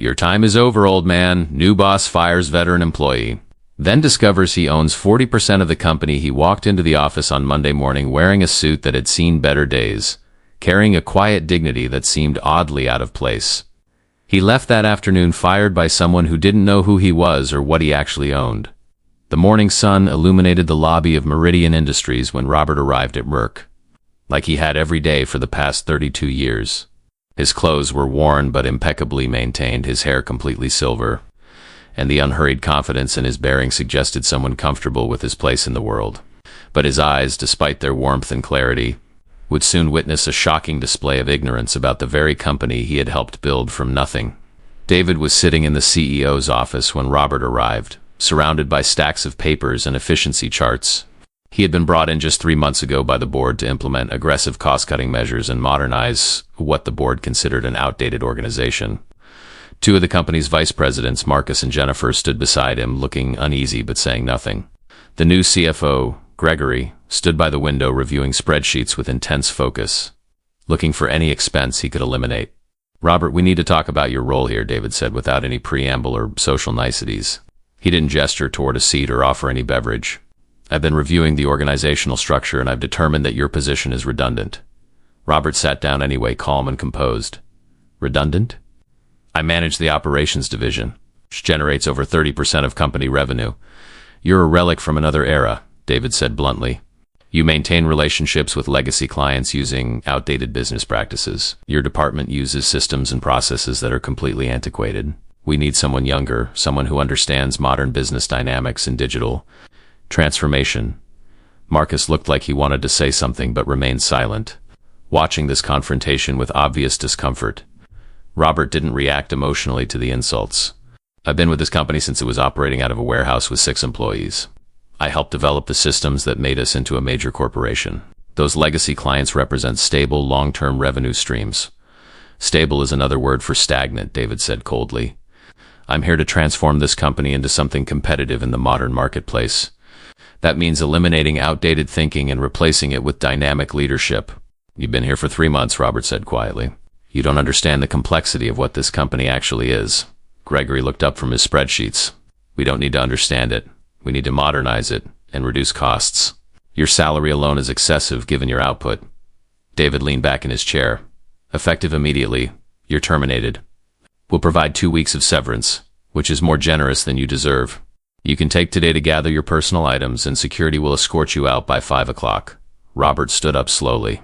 Your time is over, old man. New boss fires veteran employee. Then discovers he owns 40% of the company. He walked into the office on Monday morning wearing a suit that had seen better days, carrying a quiet dignity that seemed oddly out of place. He left that afternoon fired by someone who didn't know who he was or what he actually owned. The morning sun illuminated the lobby of Meridian Industries when Robert arrived at work, like he had every day for the past 32 years. His clothes were worn but impeccably maintained, his hair completely silver, and the unhurried confidence in his bearing suggested someone comfortable with his place in the world. But his eyes, despite their warmth and clarity, would soon witness a shocking display of ignorance about the very company he had helped build from nothing. David was sitting in the CEO's office when Robert arrived, surrounded by stacks of papers and efficiency charts. He had been brought in just 3 months ago by the board to implement aggressive cost-cutting measures and modernize what the board considered an outdated organization. Two of the company's vice presidents, Marcus and Jennifer, stood beside him, looking uneasy but saying nothing. The new CFO, Gregory, stood by the window reviewing spreadsheets with intense focus, looking for any expense he could eliminate. "Robert, we need to talk about your role here," David said without any preamble or social niceties. He didn't gesture toward a seat or offer any beverage. "I've been reviewing the organizational structure and I've determined that your position is redundant." Robert sat down anyway, calm and composed. "Redundant?" "I manage the operations division, which generates over 30% of company revenue." "You're a relic from another era," David said bluntly. "You maintain relationships with legacy clients using outdated business practices. Your department uses systems and processes that are completely antiquated. We need someone younger, someone who understands modern business dynamics and digital transformation." Marcus looked like he wanted to say something but remained silent, watching this confrontation with obvious discomfort. Robert didn't react emotionally to the insults. "I've been with this company since it was operating out of a warehouse with 6 employees. I helped develop the systems that made us into a major corporation. Those legacy clients represent stable, long-term revenue streams." "Stable is another word for stagnant," David said coldly. "I'm here to transform this company into something competitive in the modern marketplace. That means eliminating outdated thinking and replacing it with dynamic leadership." "You've been here for 3 months," Robert said quietly. "You don't understand the complexity of what this company actually is." Gregory looked up from his spreadsheets. "We don't need to understand it. We need to modernize it and reduce costs. Your salary alone is excessive given your output." David leaned back in his chair. "Effective immediately. You're terminated. We'll provide 2 weeks of severance, which is more generous than you deserve. You can take today to gather your personal items, and security will escort you out by 5 o'clock. Robert stood up slowly.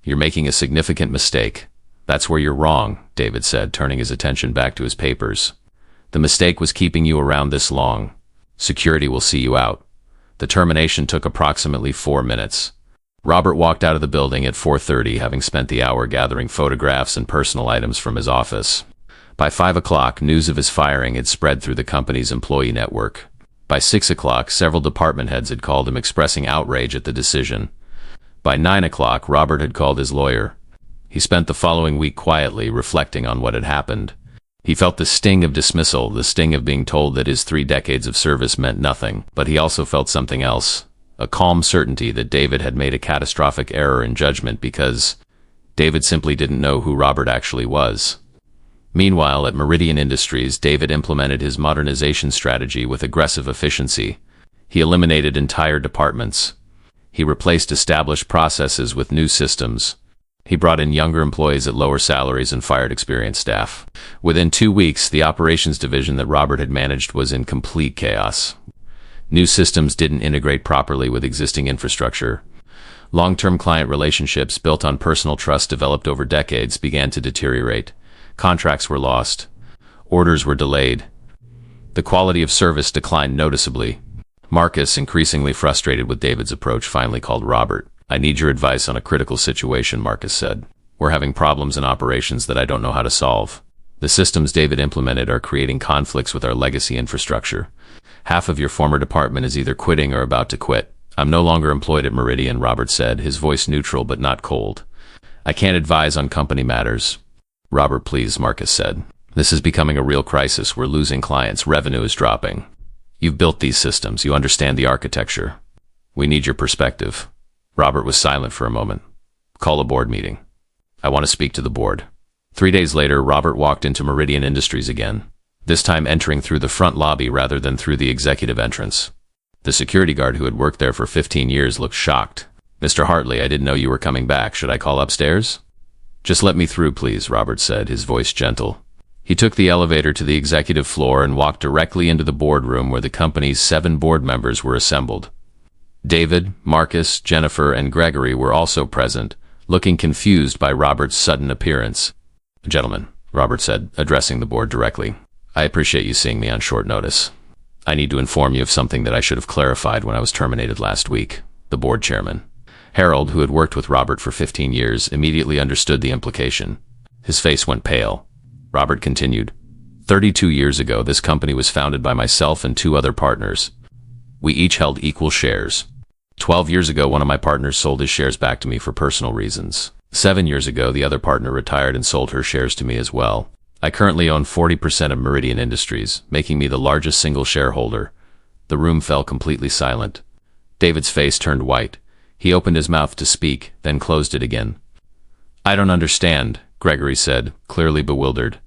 "You're making a significant mistake." "That's where you're wrong," David said, turning his attention back to his papers. "The mistake was keeping you around this long. Security will see you out." The termination took approximately 4 minutes. Robert walked out of the building at 4:30, having spent the hour gathering photographs and personal items from his office. By 5 o'clock, news of his firing had spread through the company's employee network. By 6 o'clock, several department heads had called him, expressing outrage at the decision. By 9 o'clock, Robert had called his lawyer. He spent the following week quietly reflecting on what had happened. He felt the sting of dismissal, the sting of being told that his 3 decades of service meant nothing, but he also felt something else, a calm certainty that David had made a catastrophic error in judgment because David simply didn't know who Robert actually was. Meanwhile, at Meridian Industries, David implemented his modernization strategy with aggressive efficiency. He eliminated entire departments. He replaced established processes with new systems. He brought in younger employees at lower salaries and fired experienced staff. Within 2 weeks, the operations division that Robert had managed was in complete chaos. New systems didn't integrate properly with existing infrastructure. Long-term client relationships built on personal trust developed over decades began to deteriorate. Contracts were lost. Orders were delayed. The quality of service declined noticeably. Marcus, increasingly frustrated with David's approach, finally called Robert. "I need your advice on a critical situation," Marcus said. "We're having problems in operations that I don't know how to solve. The systems David implemented are creating conflicts with our legacy infrastructure. Half of your former department is either quitting or about to quit." "I'm no longer employed at Meridian," Robert said, his voice neutral but not cold. "I can't advise on company matters." "Robert, please," Marcus said. "This is becoming a real crisis. We're losing clients. Revenue is dropping. You've built these systems. You understand the architecture. We need your perspective." Robert was silent for a moment. "Call a board meeting. I want to speak to the board." 3 days later, Robert walked into Meridian Industries again, this time entering through the front lobby rather than through the executive entrance. The security guard who had worked there for 15 years looked shocked. "Mr. Hartley, I didn't know you were coming back. Should I call upstairs?" "Just let me through, please," Robert said, his voice gentle. He took the elevator to the executive floor and walked directly into the boardroom where the company's 7 board members were assembled. David, Marcus, Jennifer, and Gregory were also present, looking confused by Robert's sudden appearance. "Gentlemen," Robert said, addressing the board directly, "I appreciate you seeing me on short notice. I need to inform you of something that I should have clarified when I was terminated last week." The board chairman, Harold, who had worked with Robert for 15 years, immediately understood the implication. His face went pale. Robert continued, 32 years ago, this company was founded by myself and 2 other partners. We each held equal shares. 12 years ago, one of my partners sold his shares back to me for personal reasons. 7 years ago, the other partner retired and sold her shares to me as well. I currently own 40% of Meridian Industries, making me the largest single shareholder. The room fell completely silent. David's face turned white. He opened his mouth to speak, then closed it again. "I don't understand," Gregory said, clearly bewildered.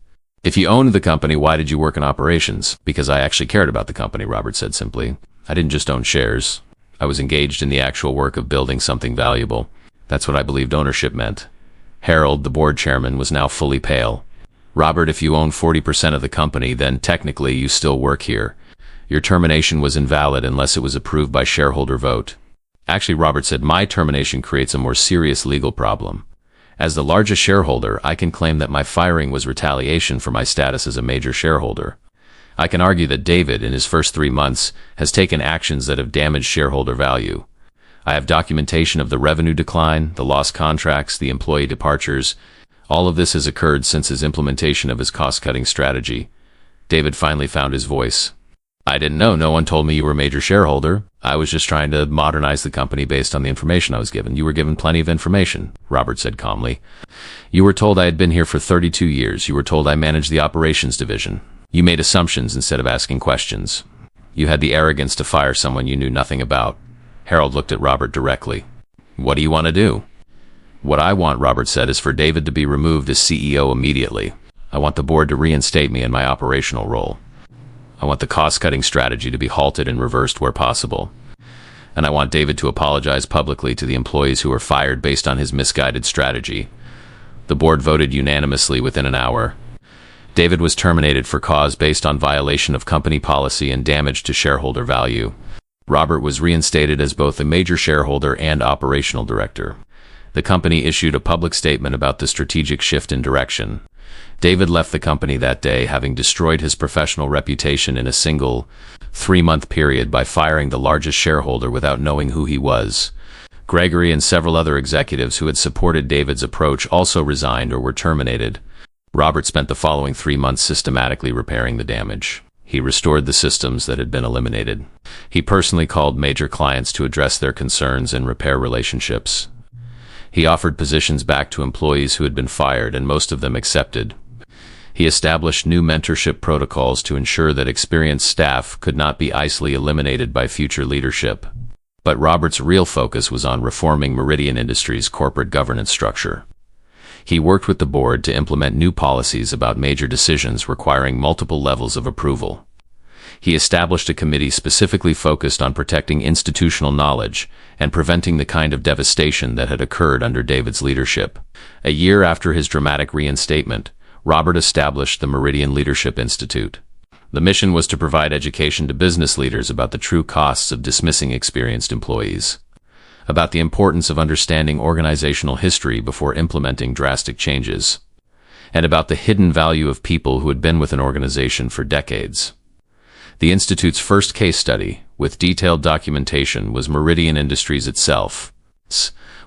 "If you owned the company, why did you work in operations?" "Because I actually cared about the company," Robert said simply. "I didn't just own shares. I was engaged in the actual work of building something valuable. That's what I believed ownership meant." Harold, the board chairman, was now fully pale. "Robert, if you own 40% of the company, then technically you still work here. Your termination was invalid unless it was approved by shareholder vote." "Actually," Robert said, "my termination creates a more serious legal problem. As the largest shareholder, I can claim that my firing was retaliation for my status as a major shareholder. I can argue that David, in his first 3 months, has taken actions that have damaged shareholder value. I have documentation of the revenue decline, the lost contracts, the employee departures. All of this has occurred since his implementation of his cost-cutting strategy." David finally found his voice. "I didn't know. No one told me you were a major shareholder. I was just trying to modernize the company based on the information I was given." "You were given plenty of information," Robert said calmly. "You were told I had been here for 32 years. You were told I managed the operations division. You made assumptions instead of asking questions. You had the arrogance to fire someone you knew nothing about." Harold looked at Robert directly. "What do you want to do?" "What I want," Robert said, "is for David to be removed as CEO immediately. I want the board to reinstate me in my operational role. I want the cost-cutting strategy to be halted and reversed where possible. And I want David to apologize publicly to the employees who were fired based on his misguided strategy." The board voted unanimously within an hour. David was terminated for cause based on violation of company policy and damage to shareholder value. Robert was reinstated as both a major shareholder and operational director. The company issued a public statement about the strategic shift in direction. David left the company that day, having destroyed his professional reputation in a single 3-month period by firing the largest shareholder without knowing who he was. Gregory and several other executives who had supported David's approach also resigned or were terminated. Robert spent the following 3 months systematically repairing the damage. He restored the systems that had been eliminated. He personally called major clients to address their concerns and repair relationships. He offered positions back to employees who had been fired, and most of them accepted. He established new mentorship protocols to ensure that experienced staff could not be easily eliminated by future leadership. But Robert's real focus was on reforming Meridian Industries' corporate governance structure. He worked with the board to implement new policies about major decisions requiring multiple levels of approval. He established a committee specifically focused on protecting institutional knowledge and preventing the kind of devastation that had occurred under David's leadership. A year after his dramatic reinstatement, Robert established the Meridian Leadership Institute. The mission was to provide education to business leaders about the true costs of dismissing experienced employees, about the importance of understanding organizational history before implementing drastic changes, and about the hidden value of people who had been with an organization for decades. The Institute's first case study, with detailed documentation, was Meridian Industries itself.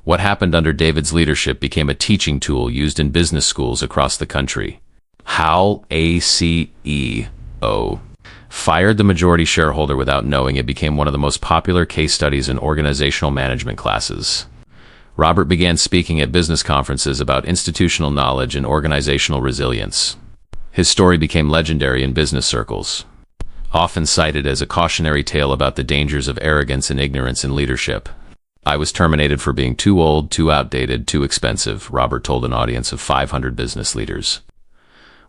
What happened under David's leadership became a teaching tool used in business schools across the country. How a CEO fired the majority shareholder without knowing it became one of the most popular case studies in organizational management classes. Robert began speaking at business conferences about institutional knowledge and organizational resilience. His story became legendary in business circles, often cited as a cautionary tale about the dangers of arrogance and ignorance in leadership. I was terminated for being too old, too outdated, too expensive, Robert told an audience of 500 business leaders.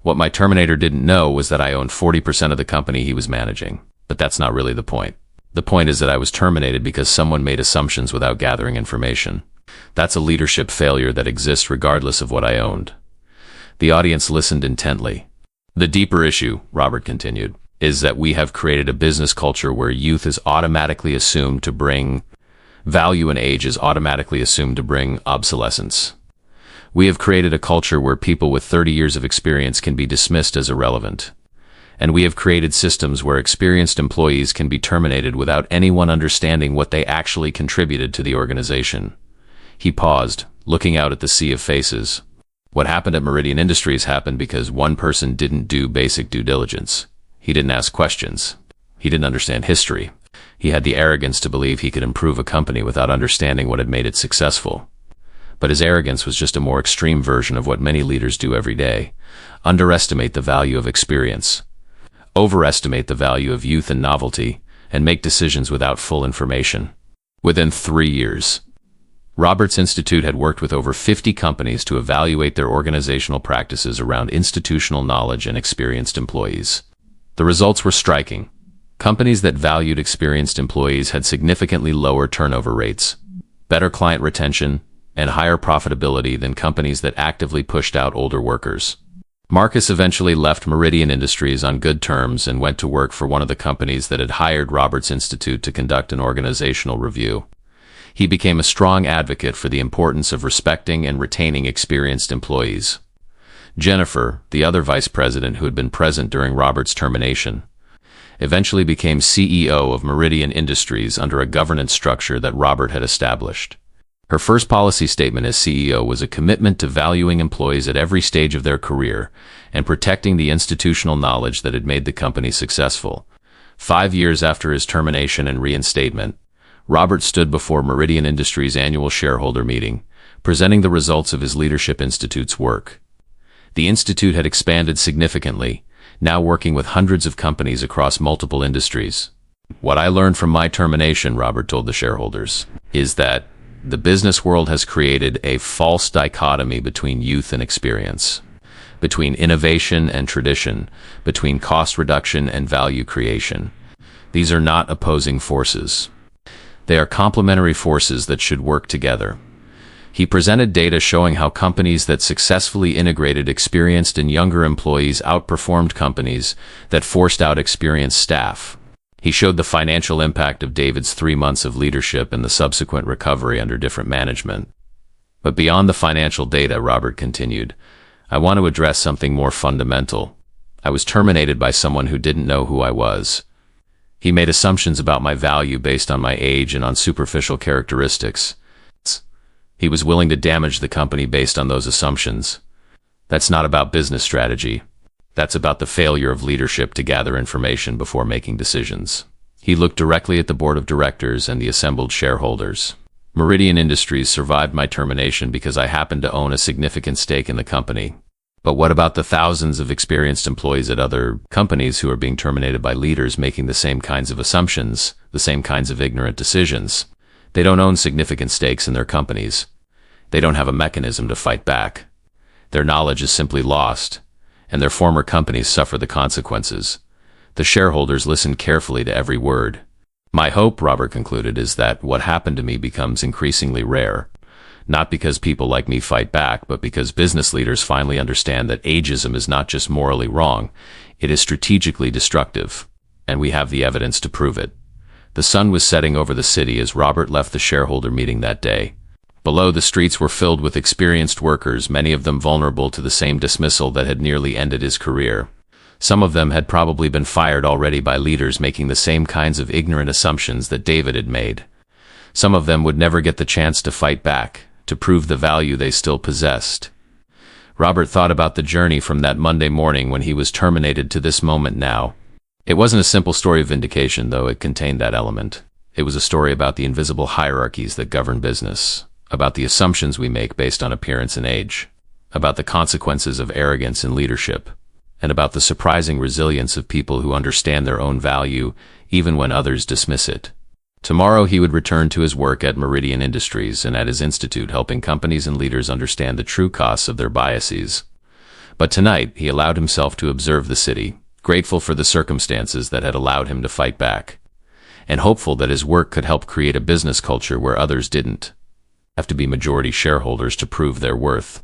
What my terminator didn't know was that I owned 40% of the company he was managing. But that's not really the point. The point is that I was terminated because someone made assumptions without gathering information. That's a leadership failure that exists regardless of what I owned. The audience listened intently. The deeper issue, Robert continued, is that we have created a business culture where youth is automatically assumed to bring value and age is automatically assumed to bring obsolescence. We have created a culture where people with 30 years of experience can be dismissed as irrelevant. And we have created systems where experienced employees can be terminated without anyone understanding what they actually contributed to the organization. He paused, looking out at the sea of faces. What happened at Meridian Industries happened because one person didn't do basic due diligence. He didn't ask questions. He didn't understand history. He had the arrogance to believe he could improve a company without understanding what had made it successful. But his arrogance was just a more extreme version of what many leaders do every day. Underestimate the value of experience. Overestimate the value of youth and novelty, and make decisions without full information. Within 3 years, Roberts Institute had worked with over 50 companies to evaluate their organizational practices around institutional knowledge and experienced employees. The results were striking. Companies that valued experienced employees had significantly lower turnover rates, better client retention, and higher profitability than companies that actively pushed out older workers. Marcus eventually left Meridian Industries on good terms and went to work for one of the companies that had hired Roberts Institute to conduct an organizational review. He became a strong advocate for the importance of respecting and retaining experienced employees. Jennifer, the other vice president who had been present during Robert's termination, eventually became CEO of Meridian Industries under a governance structure that Robert had established. Her first policy statement as CEO was a commitment to valuing employees at every stage of their career and protecting the institutional knowledge that had made the company successful. 5 years after his termination and reinstatement, Robert stood before Meridian Industries' annual shareholder meeting, presenting the results of his Leadership Institute's work. The Institute had expanded significantly, now working with hundreds of companies across multiple industries. What I learned from my termination, Robert told the shareholders, is that the business world has created a false dichotomy between youth and experience, between innovation and tradition, between cost reduction and value creation. These are not opposing forces. They are complementary forces that should work together. He presented data showing how companies that successfully integrated experienced and younger employees outperformed companies that forced out experienced staff. He showed the financial impact of David's 3 months of leadership and the subsequent recovery under different management. But beyond the financial data, Robert continued, I want to address something more fundamental. I was terminated by someone who didn't know who I was. He made assumptions about my value based on my age and on superficial characteristics. He was willing to damage the company based on those assumptions. That's not about business strategy. That's about the failure of leadership to gather information before making decisions. He looked directly at the board of directors and the assembled shareholders. Meridian Industries survived my termination because I happened to own a significant stake in the company. But what about the thousands of experienced employees at other companies who are being terminated by leaders making the same kinds of assumptions, the same kinds of ignorant decisions? They don't own significant stakes in their companies. They don't have a mechanism to fight back. Their knowledge is simply lost, and their former companies suffer the consequences. The shareholders listened carefully to every word. My hope, Robert concluded, is that what happened to me becomes increasingly rare, not because people like me fight back, but because business leaders finally understand that ageism is not just morally wrong, it is strategically destructive, and we have the evidence to prove it. The sun was setting over the city as Robert left the shareholder meeting that day. Below, the streets were filled with experienced workers, many of them vulnerable to the same dismissal that had nearly ended his career. Some of them had probably been fired already by leaders making the same kinds of ignorant assumptions that David had made. Some of them would never get the chance to fight back, to prove the value they still possessed. Robert thought about the journey from that Monday morning when he was terminated to this moment now. It wasn't a simple story of vindication, though it contained that element. It was a story about the invisible hierarchies that govern business, about the assumptions we make based on appearance and age, about the consequences of arrogance in leadership, and about the surprising resilience of people who understand their own value even when others dismiss it. Tomorrow he would return to his work at Meridian Industries and at his institute, helping companies and leaders understand the true costs of their biases. But tonight he allowed himself to observe the city, grateful for the circumstances that had allowed him to fight back, and hopeful that his work could help create a business culture where others didn't have to be majority shareholders to prove their worth.